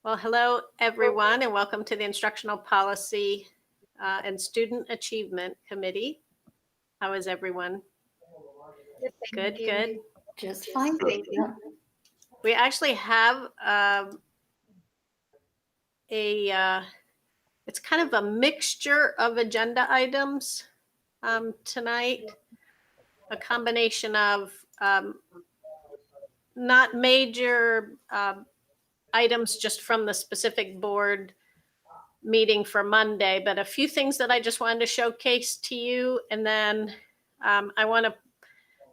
Well, hello, everyone, and welcome to the Instructional Policy and Student Achievement Committee. How is everyone? Good, good. Just fine, thank you. We actually have it's kind of a mixture of agenda items tonight, a combination of not major items just from the specific board meeting for Monday, but a few things that I just wanted to showcase to you. And then I want to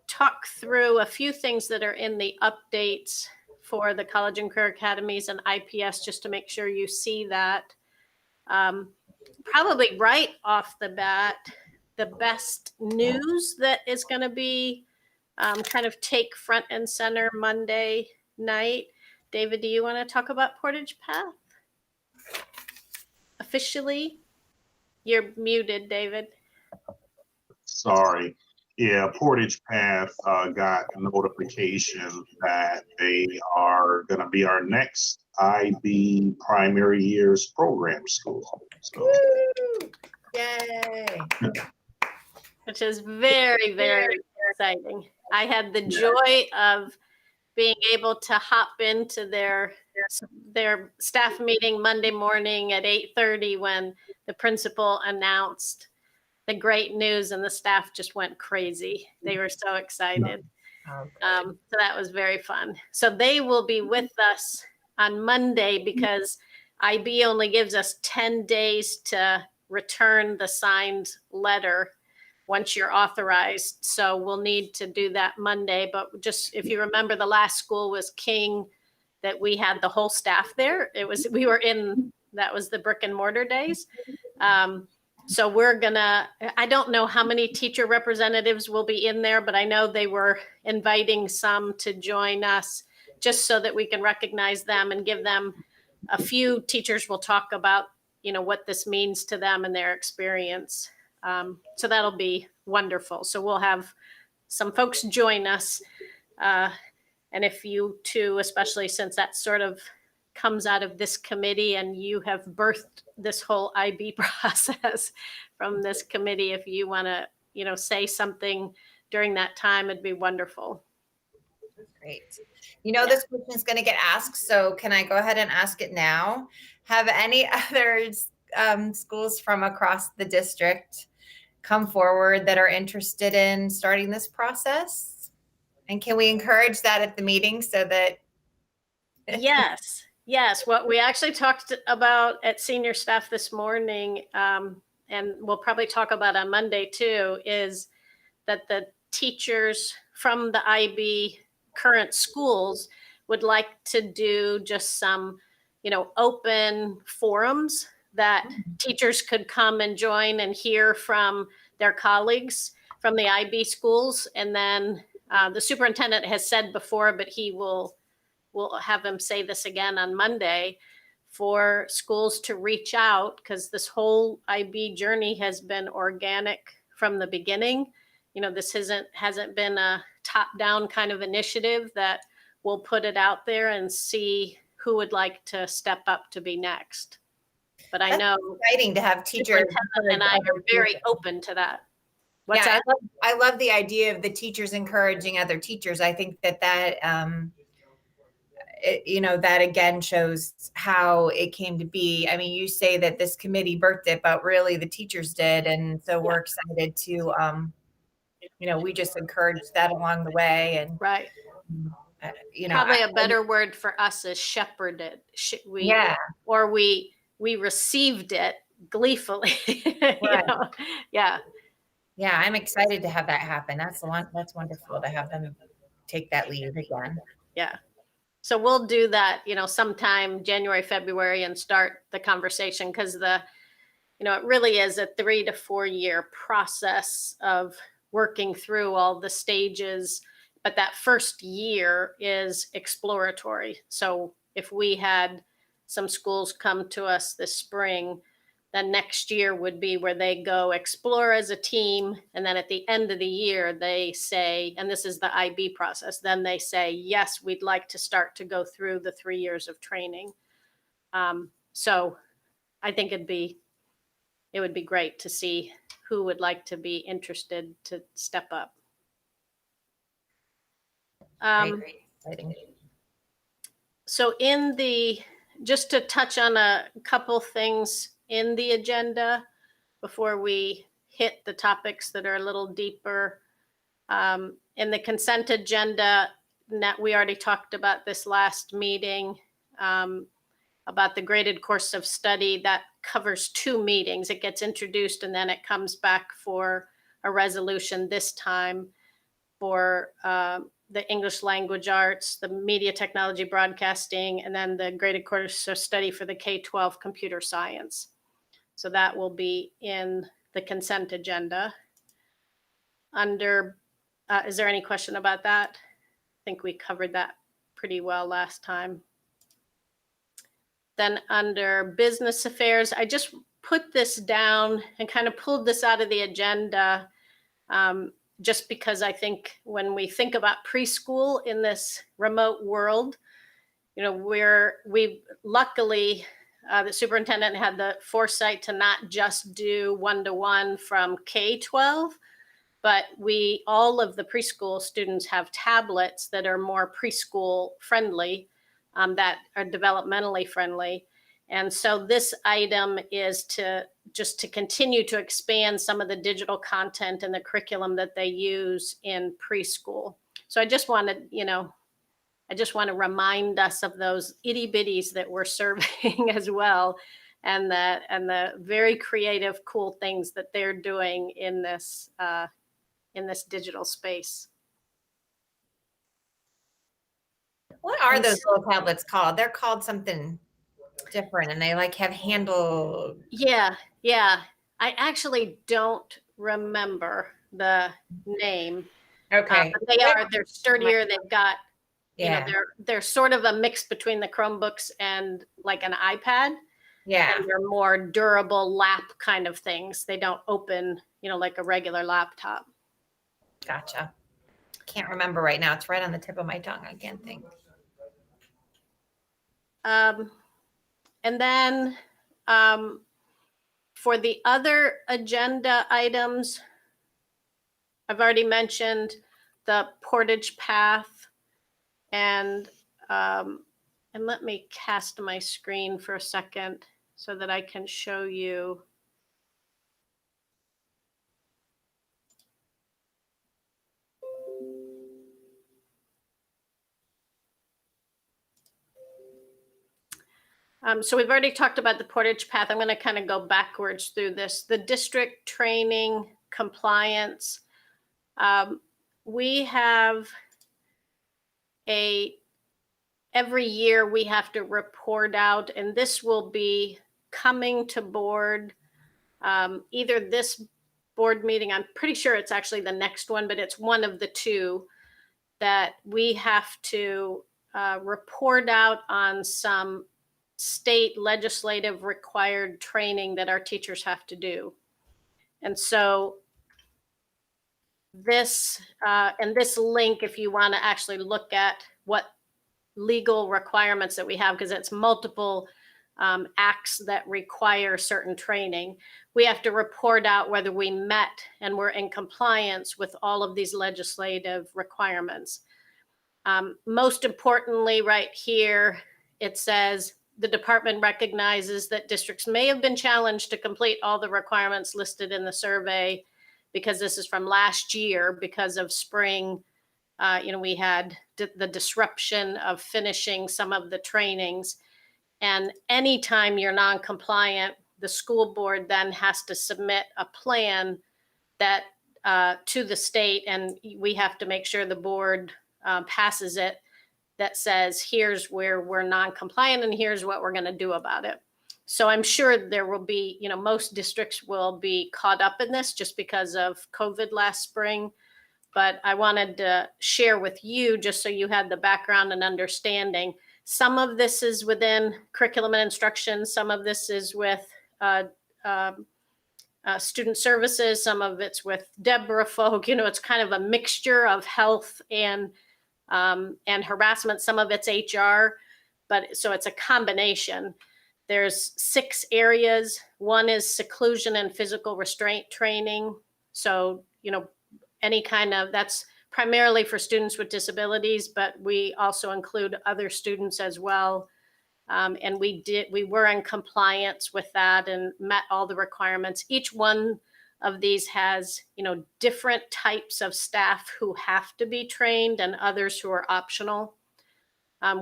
talk through a few things that are in the updates for the College and Career Academies and IPS, just to make sure you see that. Probably right off the bat, the best news that is going to be kind of take front and center Monday night. David, do you want to talk about Portage Path? Officially? You're muted, David. Sorry. Yeah, Portage Path got a notification that they are going to be our next IB primary years program school. So. Woo! Yay! Which is very, very exciting. I had the joy of being able to hop into their staff meeting Monday morning at 8:30 when the principal announced the great news, and the staff just went crazy. They were so excited. So that was very fun. So they will be with us on Monday because IB only gives us 10 days to return the signed letter once you're authorized. So we'll need to do that Monday. But just if you remember, the last school was King, that we had the whole staff there. We were in, that was the brick and mortar days. So we're gonna, I don't know how many teacher representatives will be in there, but I know they were inviting some to join us just so that we can recognize them and give them a few teachers will talk about, what this means to them and their experience. So that'll be wonderful. So we'll have some folks join us. And if you too, especially since that sort of comes out of this committee and you have birthed this whole IB process from this committee, if you want to, say something during that time, it'd be wonderful. Great. This question is going to get asked, so can I go ahead and ask it now? Have any other schools from across the district come forward that are interested in starting this process? And can we encourage that at the meeting so that? Yes. What we actually talked about at senior staff this morning, and we'll probably talk about on Monday too, is that the teachers from the IB current schools would like to do just some, open forums that teachers could come and join and hear from their colleagues from the IB schools. And then the superintendent has said before, but we'll have him say this again on Monday, for schools to reach out, because this whole IB journey has been organic from the beginning. This hasn't been a top-down kind of initiative that we'll put it out there and see who would like to step up to be next. But I know exciting to have teachers, and I are very open to that. What's that? I love the idea of the teachers encouraging other teachers. I think that that again shows how it came to be. I mean, you say that this committee birthed it, but really the teachers did. And so we're excited to, we just encourage that along the way. And right. Probably a better word for us is shepherded. Or we received it gleefully. Right. Yeah. I'm excited to have that happen. That's wonderful to have them take that lead again. Yeah. So we'll do that, sometime January, February, and start the conversation, because it really is a 3 to 4 year process of working through all the stages. But that first year is exploratory. So if we had some schools come to us this spring, then next year would be where they go explore as a team. And then at the end of the year, they say, and this is the IB process, then they say, yes, we'd like to start to go through the 3 years of training. So I think it would be great to see who would like to be interested to step up. Great. Exciting. So just to touch on a couple things in the agenda before we hit the topics that are a little deeper. In the consent agenda, we already talked about this last meeting, about the graded course of study that covers 2 meetings. It gets introduced and then it comes back for a resolution, this time for the English language arts, the media technology broadcasting, and then the graded course of study for the K-12 computer science. So that will be in the consent agenda. Is there any question about that? I think we covered that pretty well last time. Then under business affairs, I just put this down and kind of pulled this out of the agenda, just because I think when we think about preschool in this remote world, we luckily, the superintendent had the foresight to not just do 1-to-1 from K-12, but all of the preschool students have tablets that are more preschool friendly, that are developmentally friendly. And so this item is to continue to expand some of the digital content and the curriculum that they use in preschool. So I just want to remind us of those itty bitties that we're serving as well, and the very creative, cool things that they're doing in this digital space. What are those little tablets called? They're called something different, and they have handle. Yeah. I actually don't remember the name. Okay. But they're sturdier. They've got, they're sort of a mix between the Chromebooks and like an iPad. Yeah. And they're more durable lap kind of things. They don't open, like a regular laptop. Gotcha. Can't remember right now. It's right on the tip of my tongue. I can't think. And then for the other agenda items, I've already mentioned the portage path, and let me cast my screen for a second so that I can show you. So we've already talked about the portage path. I'm going to kind of go backwards through this. The district training compliance. We have every year we have to report out, and this will be coming to board either this board meeting. I'm pretty sure it's actually the next one, but it's one of the 2 that we have to report out on some state legislative required training that our teachers have to do. And so this link, if you want to actually look at what legal requirements that we have, because it's multiple acts that require certain training, we have to report out whether we met and were in compliance with all of these legislative requirements. Most importantly, right here, it says, the department recognizes that districts may have been challenged to complete all the requirements listed in the survey, because this is from last year because of spring. We had the disruption of finishing some of the trainings. And anytime you're non-compliant, the school board then has to submit a plan that to the state, and we have to make sure the board passes it, that says, here's where we're non-compliant and here's what we're going to do about it. So I'm sure there will be, most districts will be caught up in this just because of COVID last spring. But I wanted to share with you, just so you had the background and understanding. Some of this is within curriculum and instruction. Some of this is with student services, some of it's with Deborah folk. It's kind of a mixture of health and harassment. Some of it's HR, but so it's a combination. There's 6 areas. One is seclusion and physical restraint training. So, any kind of, that's primarily for students with disabilities, but we also include other students as well. And we were in compliance with that and met all the requirements. Each one of these has, different types of staff who have to be trained and others who are optional.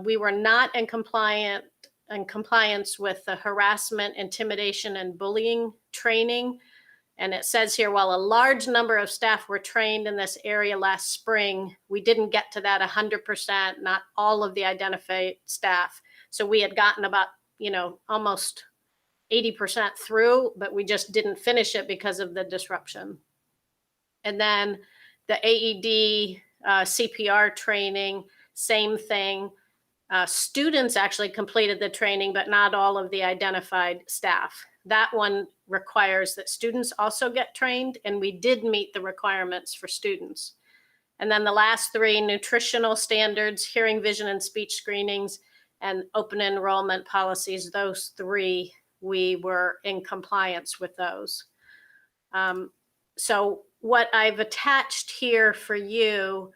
We were not in compliance with the harassment, intimidation, and bullying training. And it says here, while a large number of staff were trained in this area last spring, we didn't get to that 100%, not all of the identified staff. So we had gotten about, almost 80% through, but we just didn't finish it because of the disruption. And then the AED CPR training, same thing. Students actually completed the training, but not all of the identified staff. That one requires that students also get trained, and we did meet the requirements for students. And then the last 3, nutritional standards, hearing, vision, and speech screenings, and open enrollment policies, those 3, we were in compliance with those. So what I've attached here for you,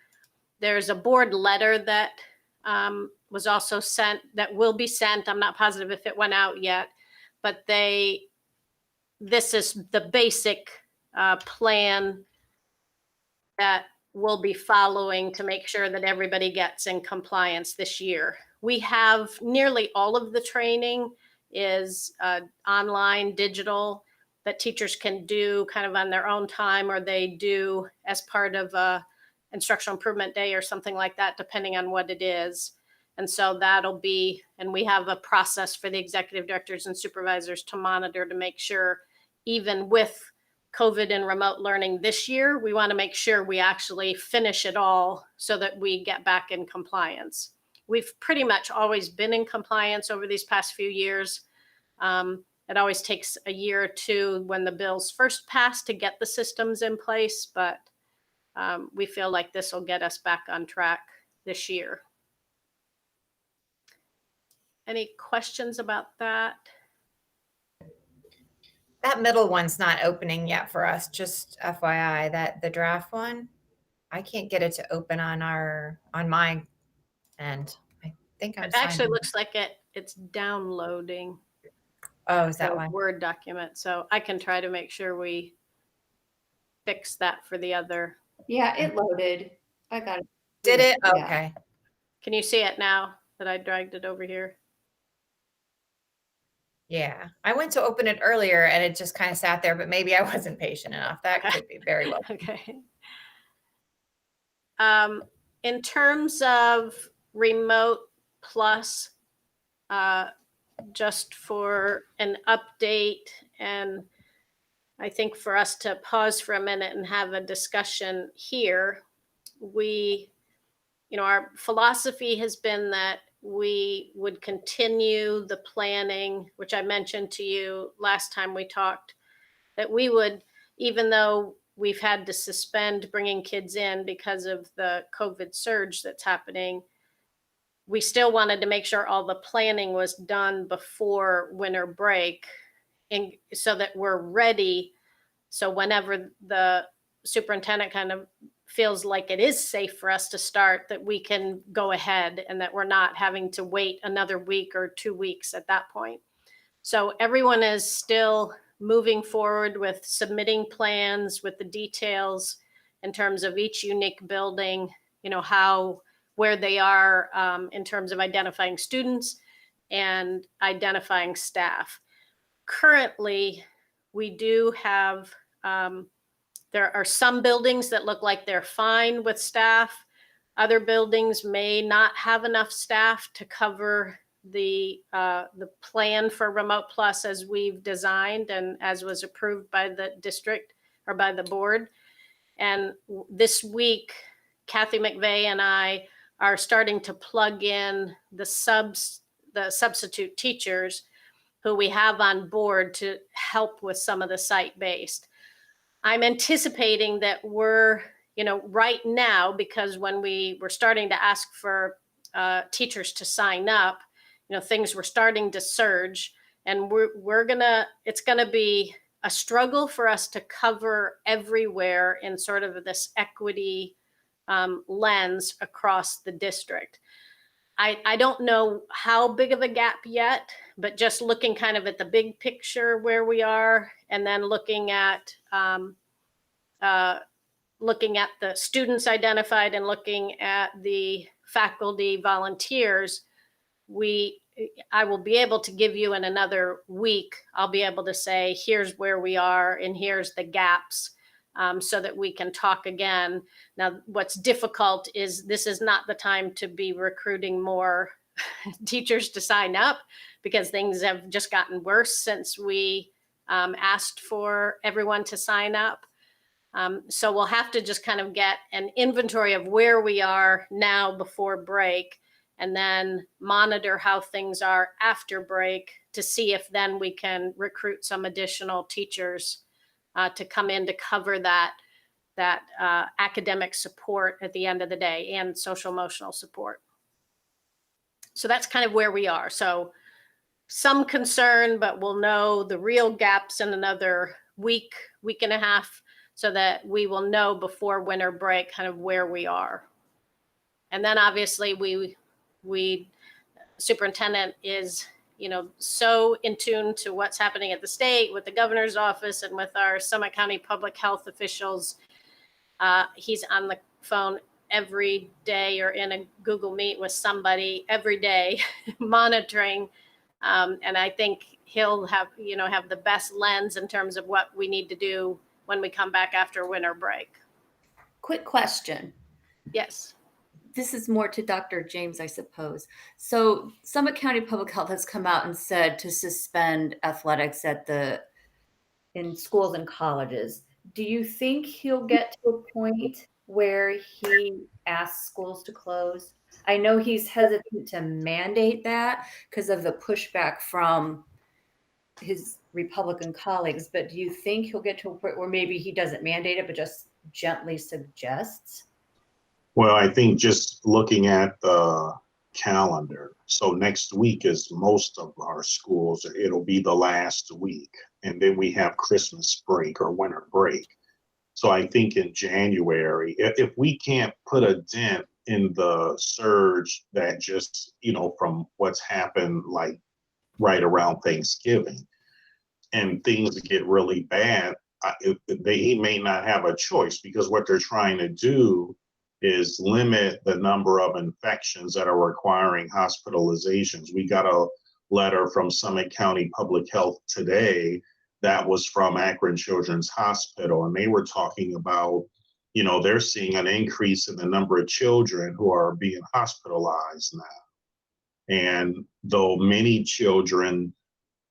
there's a board letter that was also sent, that will be sent. I'm not positive if it went out yet, but this is the basic plan that we'll be following to make sure that everybody gets in compliance this year. We have nearly all of the training is online, digital, that teachers can do kind of on their own time, or they do as part of a instructional improvement day or something like that, depending on what it is. And so that'll be, and we have a process for the executive directors and supervisors to monitor to make sure, even with COVID and remote learning this year, we want to make sure we actually finish it all so that we get back in compliance. We've pretty much always been in compliance over these past few years. It always takes a year or 2 when the bills first pass to get the systems in place, but we feel like this will get us back on track this year. Any questions about that? That middle one's not opening yet for us, just FYI, that the draft one, I can't get it to open on my end. I think I'm It actually signed in. looks like it's downloading. Oh, is that the one? Word document. So I can try to make sure we fix that for the other. Yeah, it loaded. I got it. Did it? Yeah. Okay. Can you see it now that I dragged it over here? Yeah. I went to open it earlier and it just kind of sat there, but maybe I wasn't patient enough. That could be very well. Okay. In terms of remote plus, just for an update, and I think for us to pause for a minute and have a discussion here, our philosophy has been that we would continue the planning, which I mentioned to you last time we talked, that we would, even though we've had to suspend bringing kids in because of the COVID surge that's happening, we still wanted to make sure all the planning was done before winter break, and so that we're ready. So whenever the superintendent kind of feels like it is safe for us to start, that we can go ahead and that we're not having to wait another week or 2 weeks at that point. So everyone is still moving forward with submitting plans with the details in terms of each unique building, where they are in terms of identifying students and identifying staff. Currently, we do have, there are some buildings that look like they're fine with staff. Other buildings may not have enough staff to cover the plan for Remote Plus as we've designed and as was approved by the district or by the board. And this week, Kathy McVeigh and I are starting to plug in the substitute teachers who we have on board to help with some of the site-based. I'm anticipating that we're, right now, because when we were starting to ask for teachers to sign up, things were starting to surge, and it's gonna be a struggle for us to cover everywhere in sort of this equity lens across the district. I don't know how big of a gap yet, but just looking kind of at the big picture where we are, and then looking at the students identified and looking at the faculty volunteers, I will be able to give you in another week, I'll be able to say, here's where we are and here's the gaps, so that we can talk again. Now, what's difficult is this is not the time to be recruiting more teachers to sign up, because things have just gotten worse since we asked for everyone to sign up. So we'll have to just kind of get an inventory of where we are now before break, and then monitor how things are after break to see if then we can recruit some additional teachers to come in to cover that academic support at the end of the day, and social emotional support. So that's kind of where we are. So some concern, but we'll know the real gaps in another week and a half, so that we will know before winter break kind of where we are. And then obviously we superintendent is, so in tune to what's happening at the state with the governor's office and with our Summit County public health officials. He's on the phone every day or in a Google Meet with somebody every day monitoring. And I think he'll have the best lens in terms of what we need to do when we come back after winter break. Quick question. Yes. This is more to Dr. James, I suppose. So Summit County Public Health has come out and said to suspend athletics in schools and colleges. Do you think he'll get to a point where he asks schools to close? I know he's hesitant to mandate that because of the pushback from his Republican colleagues, but do you think he'll get to a point where maybe he doesn't mandate it, but just gently suggests? Well, I think just looking at the calendar, so next week is most of our schools, it'll be the last week, and then we have Christmas break or winter break. So I think in January, if we can't put a dent in the surge that just, from what's happened like right around Thanksgiving, and things get really bad, he may not have a choice, because what they're trying to do is limit the number of infections that are requiring hospitalizations. We got a letter from Summit County Public Health today that was from Akron Children's Hospital, and they were talking about, they're seeing an increase in the number of children who are being hospitalized now. And though many children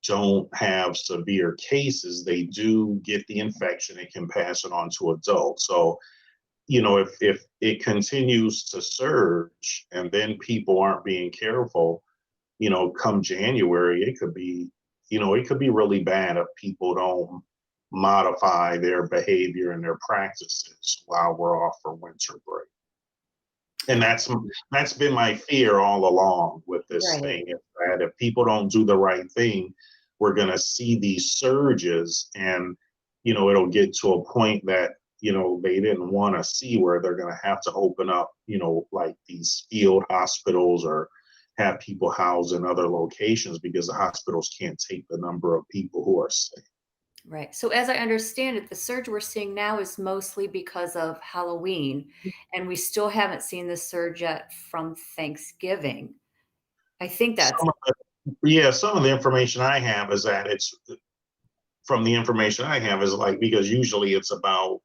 don't have severe cases, they do get the infection and can pass it on to adults. So if it continues to surge and then people aren't being careful, come January, it could be really bad if people don't modify their behavior and their practices while we're off for winter break. And that's been my fear all along with this thing, is that if people don't do the right thing, we're going to see these surges, and, it'll get to a point that they didn't want to see, where they're going to have to open up, like these field hospitals, or have people housed in other locations, because the hospitals can't take the number of people who are sick. Right. So as I understand it, the surge we're seeing now is mostly because of Halloween, and we still haven't seen the surge yet from Thanksgiving. I think that's... Some of the information I have is that because usually it's about,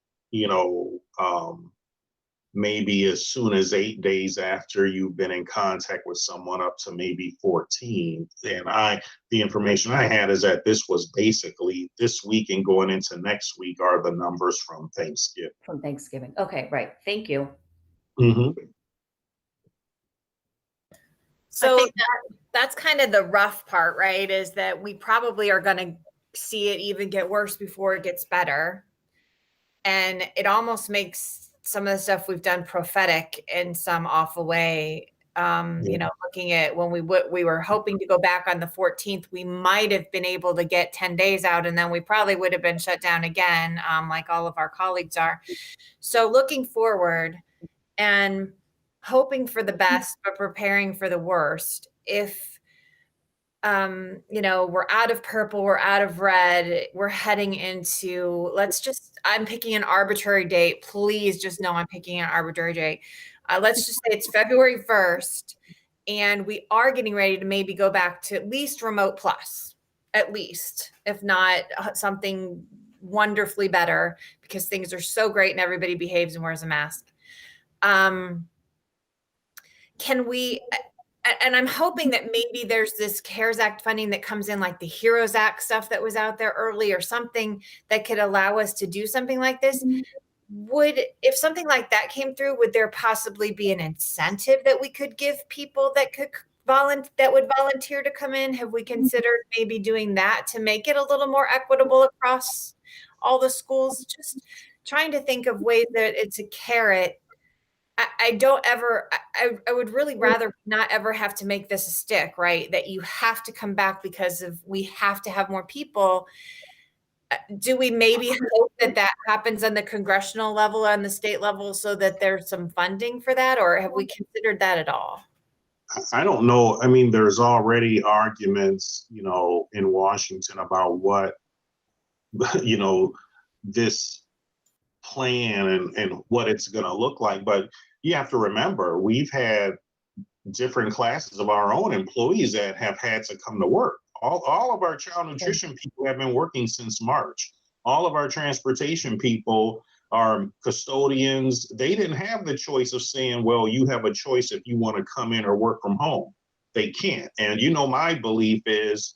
maybe as soon as 8 days after you've been in contact with someone, up to maybe 14. And the information I had is that this was basically this week and going into next week are the numbers from Thanksgiving. From Thanksgiving. Okay, right. Thank you. Mm-hmm. So think that's kind of the rough part, right? Is that we probably are going to see it even get worse before it gets better. And it almost makes some of the stuff we've done prophetic in some awful way. Looking at when we were hoping to go back on the 14th, we might have been able to get 10 days out, and then we probably would have been shut down again, like all of our colleagues are. So looking forward and hoping for the best, but preparing for the worst. If we're out of purple, we're out of red, we're heading into, I'm picking an arbitrary date. Please just know I'm picking an arbitrary date. Let's just say it's February 1st, and we are getting ready to maybe go back to at least remote plus, at least, if not something wonderfully better, because things are so great and everybody behaves and wears a mask. Can we, and I'm hoping that maybe there's this CARES Act funding that comes in, like the HEROES Act stuff that was out there early, or something that could allow us to do something like this. If something like that came through, would there possibly be an incentive that we could give people that would volunteer to come in? Have we considered maybe doing that to make it a little more equitable across all the schools? Just trying to think of ways that it's a carrot. I would really rather not ever have to make this a stick, right? That you have to come back because we have to have more people. Do we maybe hope that happens on the congressional level, on the state level, so that there's some funding for that? Or have we considered that at all? I don't know. I mean, there's already arguments, in Washington about what, this plan and what it's going to look like. But you have to remember, we've had different classes of our own employees that have had to come to work. All of our child nutrition people have been working since March. All of our transportation people, our custodians, they didn't have the choice of saying, well, you have a choice if you want to come in or work from home. They can't. And my belief is,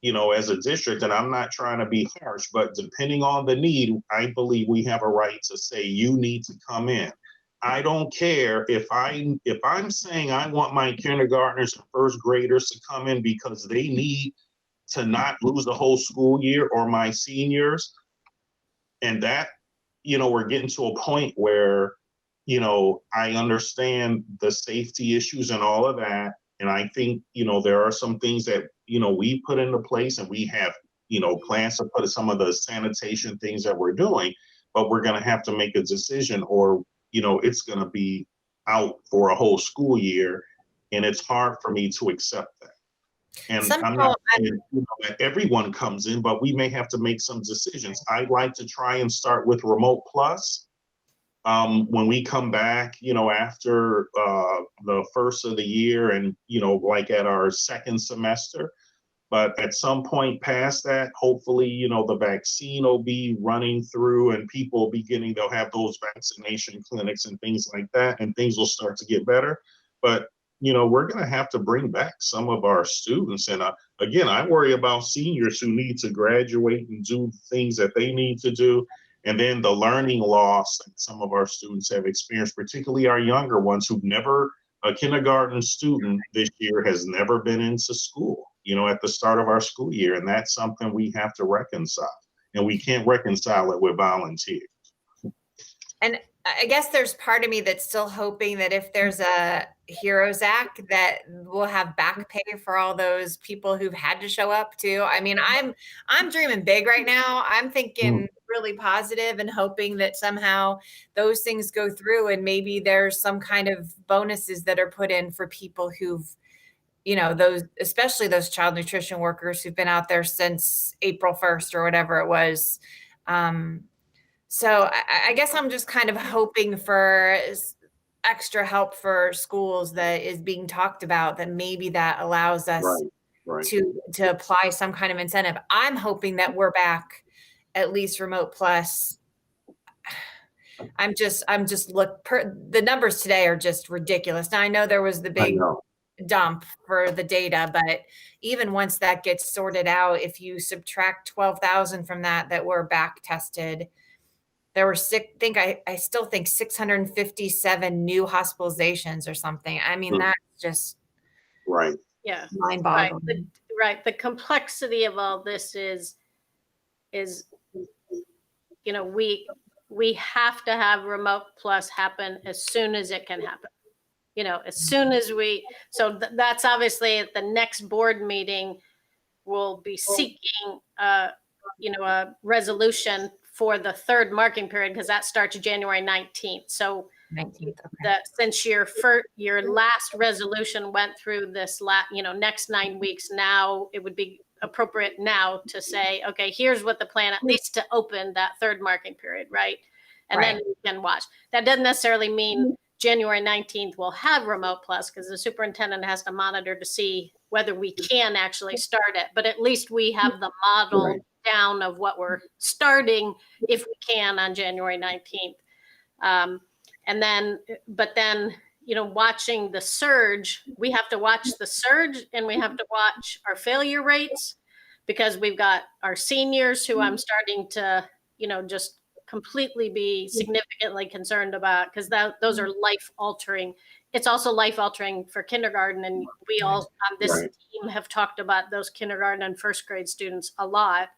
as a district, and I'm not trying to be harsh, but depending on the need, I believe we have a right to say you need to come in. I don't care if I'm saying I want my kindergartners and first graders to come in because they need to not lose the whole school year, or my seniors. And that, we're getting to a point where, I understand the safety issues and all of that. And I think, there are some things that, we put into place, and we have, plans to put some of the sanitation things that we're doing, but we're going to have to make a decision, or, it's going to be out for a whole school year. And it's hard for me to accept that. And I'm not saying, that everyone comes in, but we may have to make some decisions. I'd like to try and start with remote plus. When we come back, after the first of the year, and, like at our second semester. But at some point past that, hopefully, the vaccine will be running through, and people they'll have those vaccination clinics and things like that, and things will start to get better. But, we're going to have to bring back some of our students. And again, I worry about seniors who need to graduate and do things that they need to do. And then the learning loss that some of our students have experienced, particularly our younger ones a kindergarten student this year has never been into school, at the start of our school year. And that's something we have to reconcile. And we can't reconcile it with volunteers. And I guess there's part of me that's still hoping that if there's a HEROES Act, that we'll have back pay for all those people who've had to show up too. I mean, I'm dreaming big right now. I'm thinking really positive and hoping that somehow those things go through, and maybe there's some kind of bonuses that are put in for people who've, especially those child nutrition workers who've been out there since April 1st or whatever it was. So I guess I'm just kind of hoping for extra help for schools that is being talked about, that maybe that allows us to apply some kind of incentive. I'm hoping that we're back at least remote plus. The numbers today are just ridiculous. Now I know there was the big dump for the data, but even once that gets sorted out, if you subtract 12,000 from that were back tested, there were I still think 657 new hospitalizations or something. I mean, that's just Right. Yeah. Mind Right. boggling. The complexity of all this is, you know, we have to have remote plus happen as soon as it can happen. You know, as soon as that's obviously at the next board meeting, we'll be seeking, you know, a resolution for the third marking period, because that starts January 19th. So 19th. Okay. that since your last resolution went through this you know, next 9 weeks, now it would be appropriate now to say, okay, here's what the plan, at least to open that third marking period, right? And then we can watch. That doesn't necessarily mean January 19th will have remote plus, because the superintendent has to monitor to see whether we can actually start it. But at least we have the model down of what we're starting if we can on January 19th. And then, but then, you know, watching the surge, we have to watch the surge, and we have to watch our failure rates, because we've got our seniors who I'm starting to, you know, just completely be significantly concerned about, because those are life altering. It's also life altering for kindergarten. And we all on this team have talked about those kindergarten and first grade students a lot.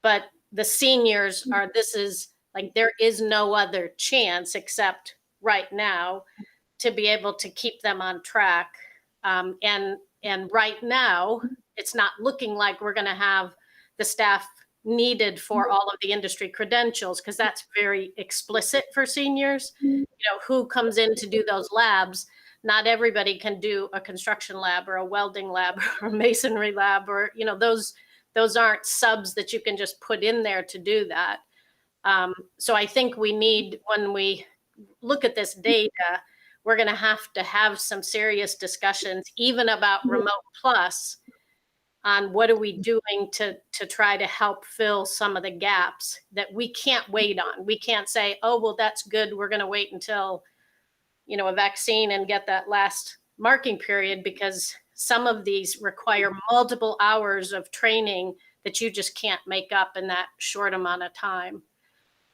But the seniors are, this is like, there is no other chance except right now to be able to keep them on track. And right now, it's not looking like we're going to have the staff needed for all of the industry credentials, because that's very explicit for seniors. You know, who comes in to do those labs? Not everybody can do a construction lab or a welding lab or a masonry lab, or, you know, those aren't subs that you can just put in there to do that. So I think we need, when we look at this data, we're going to have some serious discussions, even about remote plus, on what are we doing to try to help fill some of the gaps that we can't wait on. We can't say, oh, well, that's good, we're going to wait until, you know, a vaccine and get that last marking period, because some of these require multiple hours of training that you just can't make up in that short amount of time.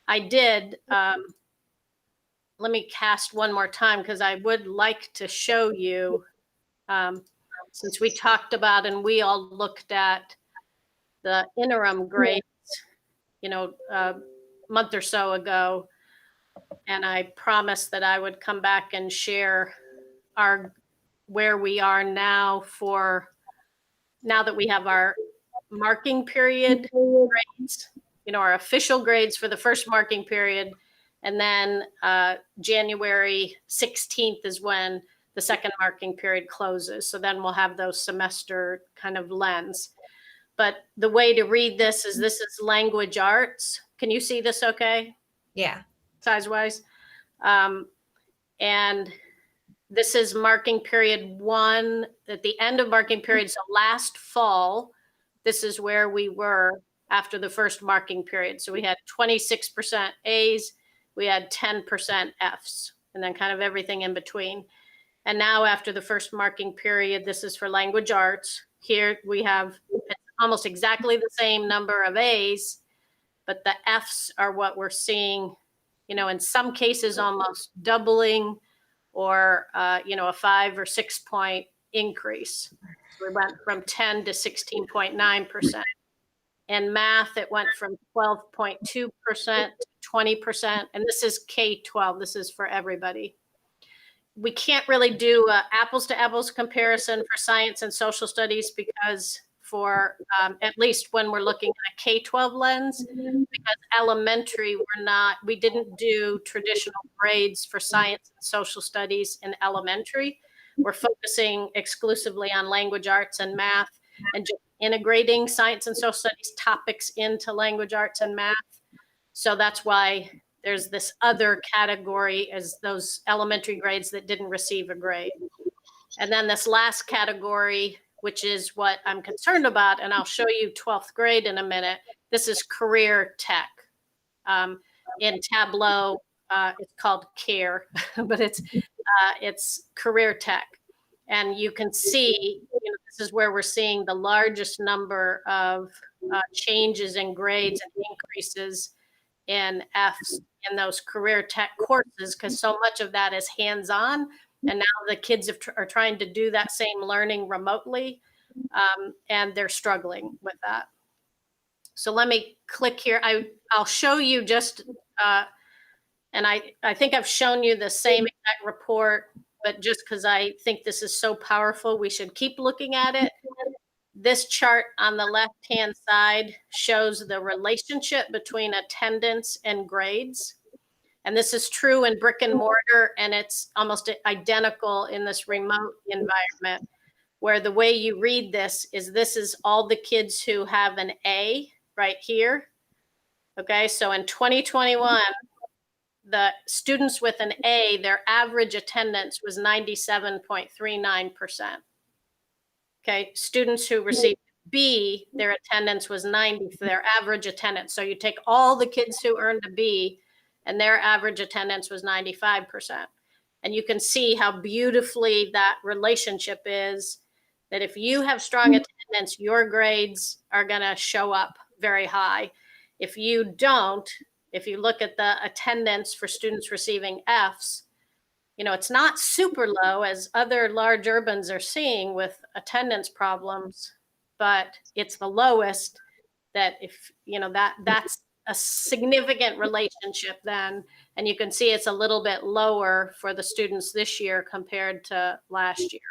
I did, let me cast one more time, because I would like to show you, since we talked about and we all looked at the interim grades, you know, a month or so ago, and I promised that I would come back and share where we are now now that we have our marking period grades, you know, our official grades for the first marking period. And then January 16th is when the second marking period closes. So then we'll have those semester kind of lens. But the way to read this is language arts. Can you see this okay? Yeah. Size-wise? And this is marking period 1 at the end of marking period. So last fall, this is where we were after the first marking period. So we had 26% A's, we had 10% F's, and then kind of everything in between. And now after the first marking period, this is for language arts. Here we have almost exactly the same number of A's, but the F's are what we're seeing, you know, in some cases almost doubling, or, you know, a 5 or 6 point increase. So we went from 10 to 16.9%. In math, it went from 12.2% to 20%. And this is K-12. This is for everybody. We can't really do an apples to apples comparison for science and social studies, because for at least when we're looking at a K-12 lens, because elementary, we didn't do traditional grades for science and social studies in elementary. We're focusing exclusively on language arts and math, and just integrating science and social studies topics into language arts and math. So that's why there's this other category as those elementary grades that didn't receive a grade. And then this last category, which is what I'm concerned about, and I'll show you 12th grade in a minute. This is career tech. In Tableau, it's called CARE, but it's career tech. And you can see, you know, this is where we're seeing the largest number of changes in grades and increases in F's in those career tech courses, because so much of that is hands-on And now the kids are trying to do that same learning remotely, and they're struggling with that. So let me click here. I'll show you just, and I think I've shown you the same exact report, but just because I think this is so powerful, we should keep looking at it. This chart on the left-hand side shows the relationship between attendance and grades. And this is true in brick and mortar, and it's almost identical in this remote environment, where the way you read this is all the kids who have an A right here. Okay, so in 2021, the students with an A, their average attendance was 97.39%. Okay, students who received B, their attendance was 90 for their average attendance. So you take all the kids who earned a B, and their average attendance was 95%. And you can see how beautifully that relationship is, that if you have strong attendance, your grades are going to show up very high. If you don't, if you look at the attendance for students receiving Fs, you know, it's not super low as other large urbans are seeing with attendance problems, but it's the lowest. That if, you know, that's a significant relationship then, and you can see it's a little bit lower for the students this year compared to last year.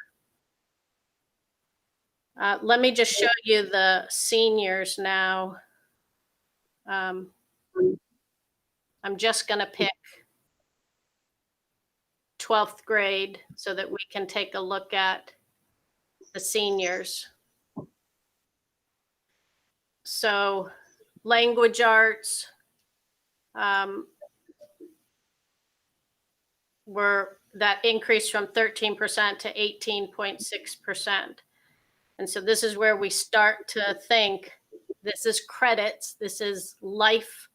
Let me just show you the seniors now. I'm just going to pick 12th grade so that we can take a look at the seniors. So language arts that increased from 13% to 18.6%. And so this is where we start to think, this is credits, this is life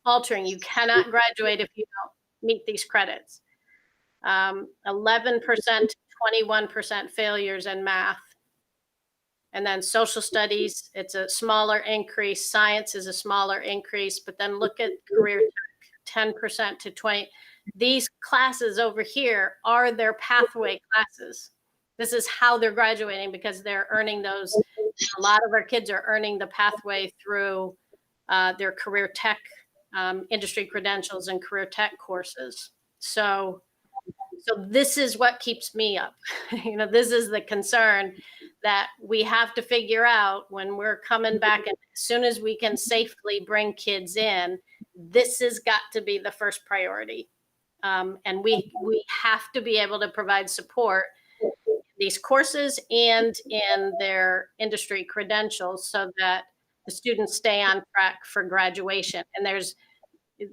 altering. You cannot graduate if you don't meet these credits. 11% to 21% failures in math. And then social studies, it's a smaller increase. Science is a smaller increase, but then look at career tech, 10% to 20%. These classes over here are their pathway classes. This is how they're graduating because they're earning those. A lot of our kids are earning the pathway through their career tech, industry credentials and career tech courses. So this is what keeps me up. You know, this is the concern that we have to figure out when we're coming back. And as soon as we can safely bring kids in, this has got to be the first priority. And we have to be able to provide support in these courses and in their industry credentials so that the students stay on track for graduation. And there's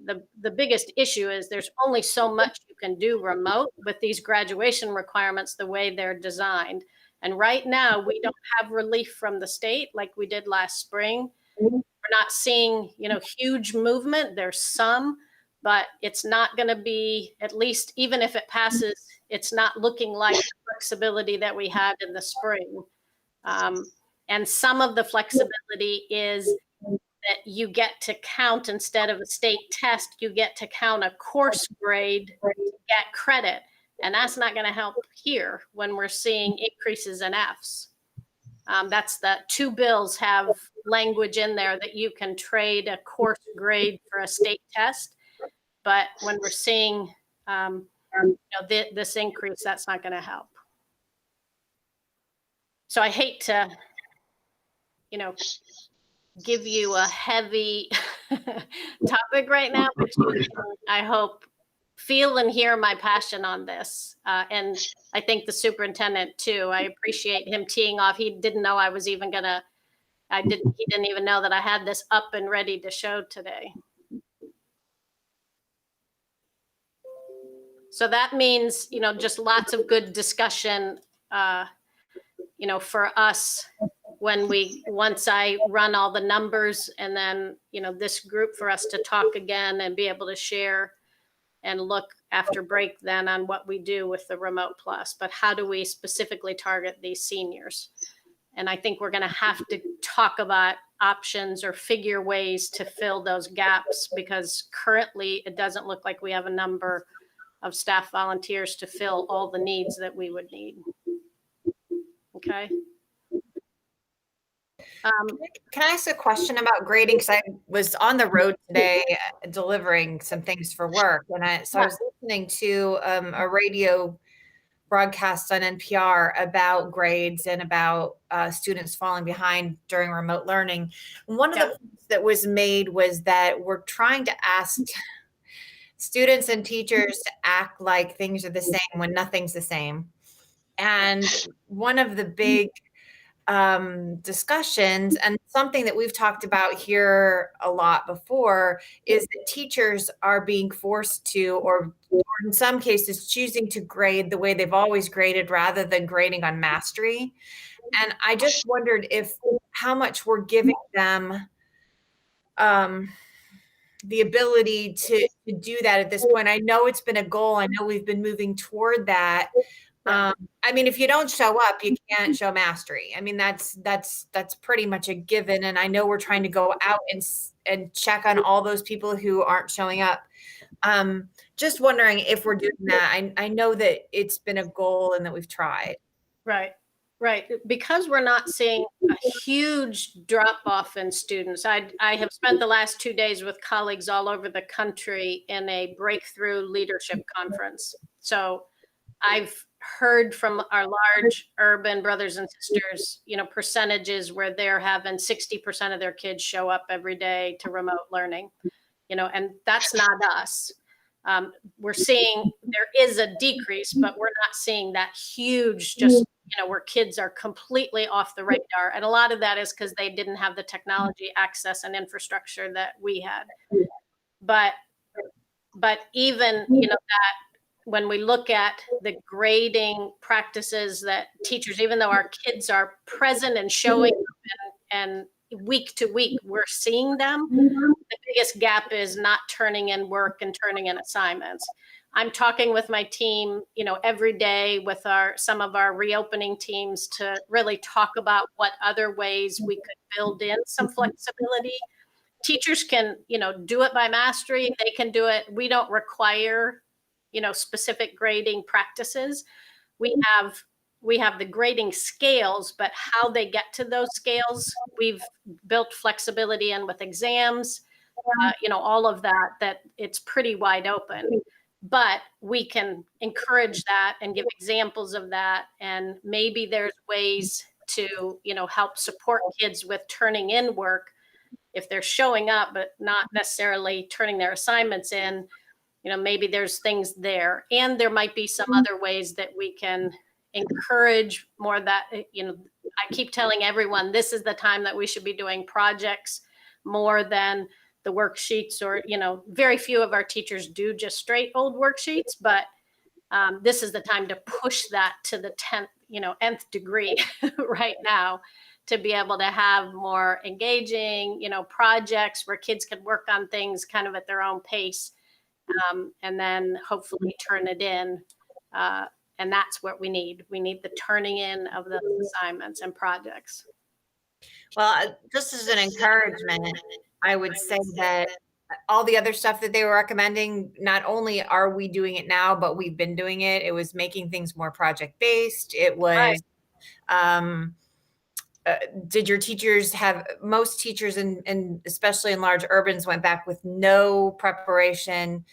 the biggest issue is there's only so much you can do remote with these graduation requirements the way they're designed. And right now we don't have relief from the state like we did last spring. We're not seeing, you know, huge movement. There's some, but it's not going to be, at least even if it passes, it's not looking like the flexibility that we had in the spring. And some of the flexibility is that you get to count, instead of a state test, you get to count a course grade to get credit. And that's not going to help here when we're seeing increases in Fs. That's the two bills have language in there that you can trade a course grade for a state test. But when we're seeing you know, this increase, that's not going to help. So I hate to, you know, give you a heavy topic right now, but you can, I hope, feel and hear my passion on this. And I think the superintendent too. I appreciate him teeing off. He didn't know I was even gonna, he didn't even know that I had this up and ready to show today. So that means, you know, just lots of good discussion, you know, for us once I run all the numbers, and then, you know, this group for us to talk again and be able to share and look after break then on what we do with the Remote Plus, but how do we specifically target these seniors? And I think we're going to have to talk about options or figure ways to fill those gaps, because currently it doesn't look like we have a number of staff volunteers to fill all the needs that we would need. Okay. Can I ask a question about grading? Because I was on the road today delivering some things for work, and I was listening to a radio broadcast on NPR about grades and about students falling behind during remote learning. And one of the points that was made was that we're trying to ask students and teachers to act like things are the same when nothing's the same. And one of the big discussions, and something that we've talked about here a lot before, is that teachers are being forced to, or in some cases choosing to grade the way they've always graded rather than grading on mastery. And I just wondered how much we're giving them the ability to do that at this point. I know it's been a goal. I know we've been moving toward that. I mean, if you don't show up, you can't show mastery. I mean, that's pretty much a given. And I know we're trying to go out and check on all those people who aren't showing up. Just wondering if we're doing that. I know that it's been a goal and that we've tried. Right. Because we're not seeing a huge drop off in students. I have spent the last 2 days with colleagues all over the country in a breakthrough leadership conference. So I've heard from our large urban brothers and sisters, percentages where they're having 60% of their kids show up every day to remote learning, and that's not us. We're seeing there is a decrease, but we're not seeing that huge, just, where kids are completely off the radar. And a lot of that is because they didn't have the technology access and infrastructure that we had. But even, that, when we look at the grading practices that teachers, even though our kids are present and showing up and week to week, we're seeing them. The biggest gap is not turning in work and turning in assignments. I'm talking with my team, every day with some of our reopening teams to really talk about what other ways we could build in some flexibility. Teachers can, do it by mastery. They can do it. We don't require specific grading practices. We have the grading scales, but how they get to those scales, we've built flexibility in with exams, all of that it's pretty wide open. But we can encourage that and give examples of that. And maybe there's ways to, help support kids with turning in work if they're showing up, but not necessarily turning their assignments in. Maybe there's things there, and there might be some other ways that we can encourage more that, I keep telling everyone, this is the time that we should be doing projects more than the worksheets, or, very few of our teachers do just straight old worksheets, but this is the time to push that to the 10th degree right now, to be able to have more engaging, projects where kids can work on things kind of at their own pace. And then hopefully turn it in. And that's what we need. We need the turning in of the assignments and projects. Well, just as an encouragement, I would say that all the other stuff that they were recommending, not only are we doing it now, but we've been doing it. It was making things more project-based. It was, did your teachers most teachers and especially in large urbans went back with no preparation.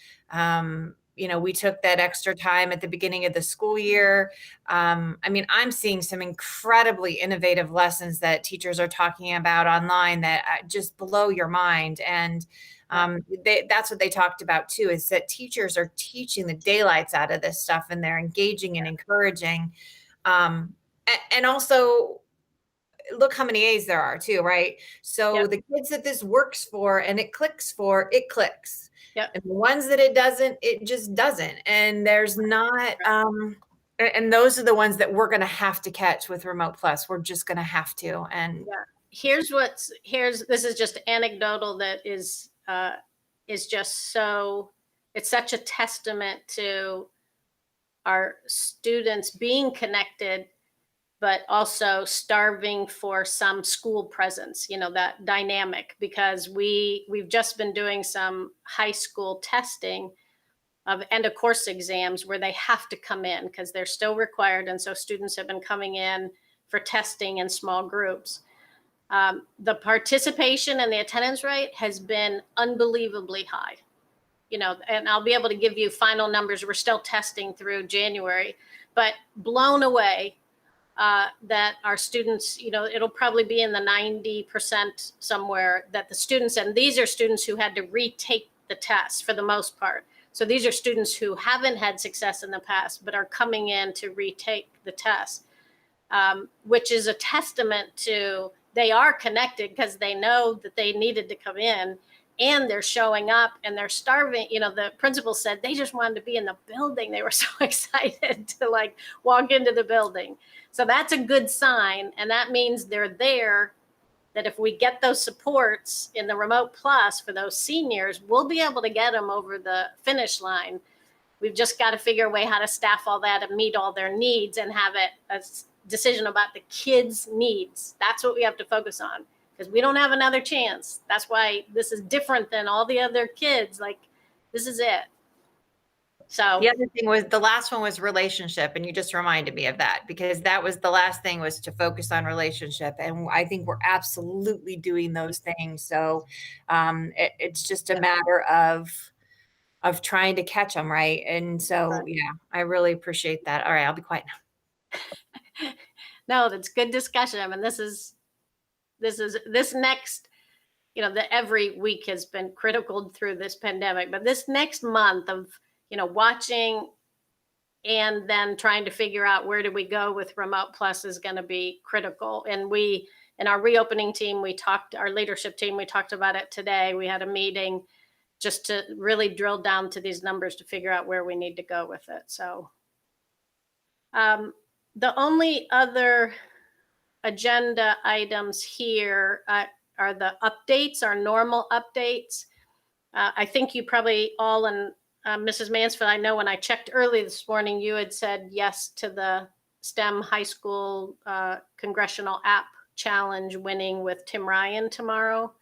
We took that extra time at the beginning of the school year. I'm seeing some incredibly innovative lessons that teachers are talking about online that just blow your mind. And that's what they talked about too, is that teachers are teaching the daylights out of this stuff, and they're engaging and encouraging. And also, look how many A's there are too, right? So the kids that this works for and it clicks for, it clicks. Yep. And the ones that it doesn't, it just doesn't. And there's not, and those are the ones that we're going to have to catch with Remote Plus. We're just going to have to. And this is just anecdotal that is just so, it's such a testament to our students being connected, but also starving for some school presence, that dynamic, because we've just been doing some high school testing of end of course exams where they have to come in because they're still required. And so students have been coming in for testing in small groups. The participation and the attendance rate has been unbelievably high. And I'll be able to give you final numbers. We're still testing through January, but blown away that our students, it'll probably be in the 90% somewhere that the students, and these are students who had to retake the test for the most part. So these are students who haven't had success in the past, but are coming in to retake the test, which is a testament to they are connected because they know that they needed to come in, and they're showing up and they're starving. The principal said they just wanted to be in the building. They were so excited to walk into the building. So that's a good sign. And that means they're there, that if we get those supports in the Remote Plus for those seniors, we'll be able to get them over the finish line. We've just got to figure a way how to staff all that and meet all their needs and have it a decision about the kids' needs. That's what we have to focus on, because we don't have another chance. That's why this is different than all the other kids. This is it. So the other thing was, the last one was relationship. And you just reminded me of that, because that was the last thing, was to focus on relationship. And I think we're absolutely doing those things. So it's just a matter of trying to catch them. Right. And so, yeah, I really appreciate that. All right, I'll be quiet now. No, that's good discussion. I mean, this next, that every week has been critical through this pandemic, but this next month of, watching and then trying to figure out where do we go with Remote Plus is going to be critical. And we, in our reopening team, our leadership team, we talked about it today. We had a meeting just to really drill down to these numbers to figure out where we need to go with it. So the only other agenda items here are the updates, our normal updates. I think you probably all, and Mrs. Mansfield, I know when I checked early this morning, you had said yes to the STEM high school congressional app challenge winning with Tim Ryan tomorrow.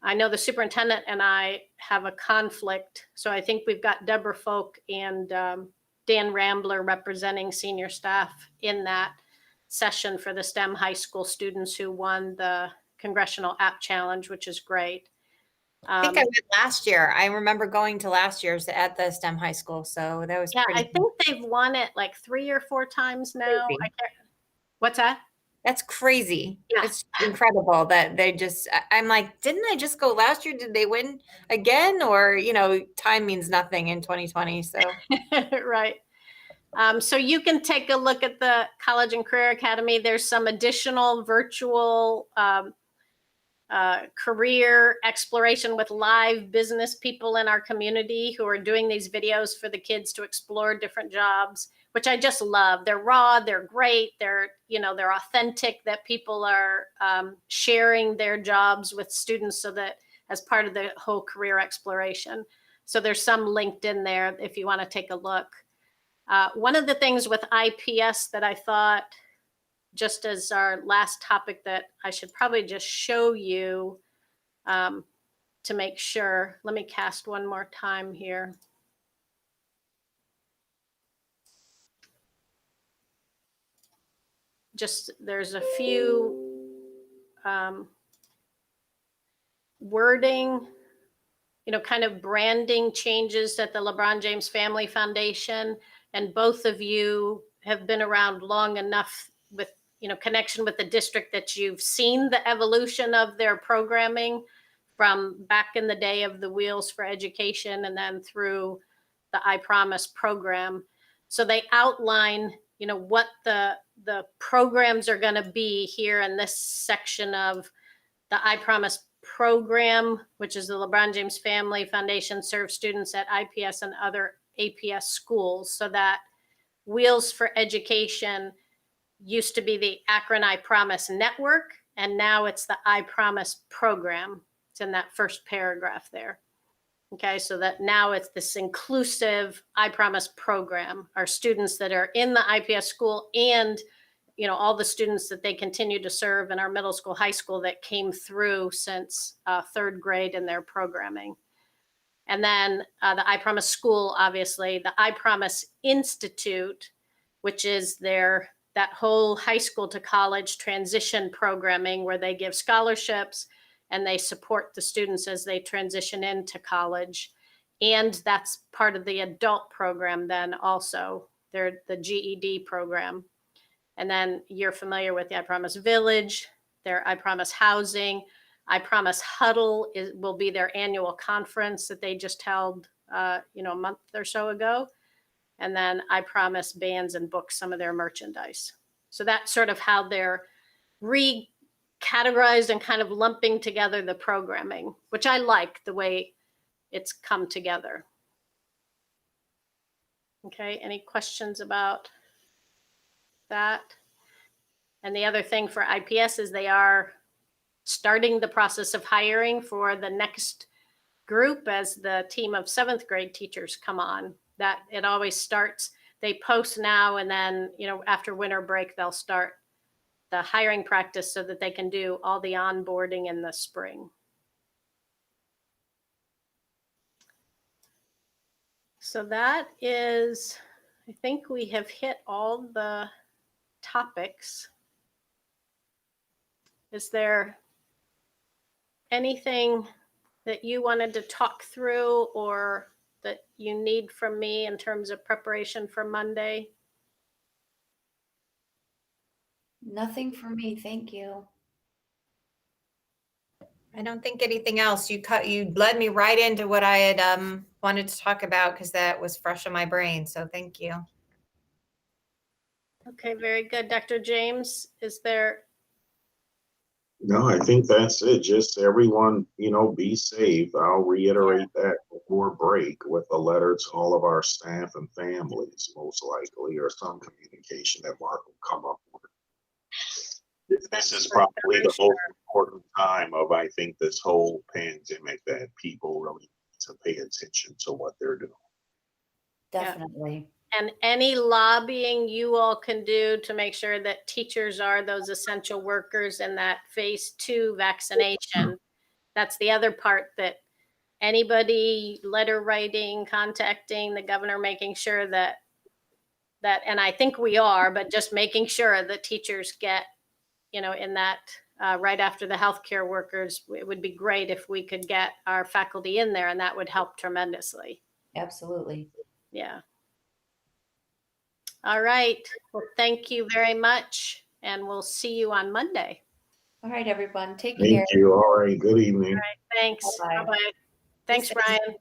I know the superintendent and I have a conflict. So I think we've got Deborah Folk and Dan Rambler representing senior staff in that session for the STEM high school students who won the Congressional App Challenge, which is great. I think I went last year. I remember going to last year's at the STEM high school. So that was pretty. I think they've won it 3 or 4 times now. What's that? That's crazy. Yeah. It's incredible that they just, I'm like, didn't I just go last year? Did they win again? Or, time means nothing in 2020. So Right. So you can take a look at the College and Career Academy. There's some additional virtual career exploration with live business people in our community who are doing these videos for the kids to explore different jobs, which I just love. They're raw, they're great, they're authentic, that people are sharing their jobs with students so that as part of the whole career exploration. So there's some linked in there if you want to take a look. One of the things with IPS that I thought, just as our last topic, that I should probably just show you to make sure. Let me cast one more time here. Just there's a few wording, kind of branding changes at the LeBron James Family Foundation. And both of you have been around long enough with, connection with the district that you've seen the evolution of their programming from back in the day of the Wheels for Education and then through the I Promise program. So they outline, what the programs are going to be here in this section of the I Promise program, which is the LeBron James Family Foundation serves students at IPS and other APS schools. So that Wheels for Education used to be the Akron I Promise Network, and now it's the I Promise program. It's in that first paragraph there. Okay, so that now it's this inclusive I Promise program. Our students that are in the IPS school and, all the students that they continue to serve in our middle school, high school that came through since 3rd grade in their programming. And then the I Promise School, obviously, the I Promise Institute, which is that whole high school to college transition programming where they give scholarships and they support the students as they transition into college. And that's part of the adult program then also. They're the GED program. And then you're familiar with the I Promise Village, their I Promise Housing. I Promise Huddle will be their annual conference that they just held, a month or so ago. And then I Promise Bands and Books, some of their merchandise. So that's sort of how they're recategorized and kind of lumping together the programming, which I like the way it's come together. Okay, any questions about that? And the other thing for IPS is they are starting the process of hiring for the next group as the team of 7th grade teachers come on. That it always starts, they post now, and then, after winter break, they'll start the hiring practice so that they can do all the onboarding in the spring. So that is, I think we have hit all the topics. Is there anything that you wanted to talk through or that you need from me in terms of preparation for Monday? Nothing for me, thank you. I don't think anything else. You led me right into what I had wanted to talk about because that was fresh in my brain. So thank you. Okay, very good. Dr. James, is there? No, I think that's it. Just everyone, be safe. I'll reiterate that before break with a letter to all of our staff and families, most likely, or some communication that Mark will come up with. This is probably the most important time of, I think, this whole pandemic that people really need to pay attention to what they're doing. Definitely. And any lobbying you all can do to make sure that teachers are those essential workers in that phase 2 vaccination. That's the other part, that anybody letter writing, contacting the governor, making sure that, and I think we are, but just making sure that teachers get, in that right after the healthcare workers. It would be great if we could get our faculty in there, and that would help tremendously. Absolutely. Yeah. All right. Well, thank you very much, and we'll see you on Monday. All right, everyone. Take care. Thank you. All right. Good evening. All right. Thanks. Bye-bye. Bye-bye. Thanks, Brian.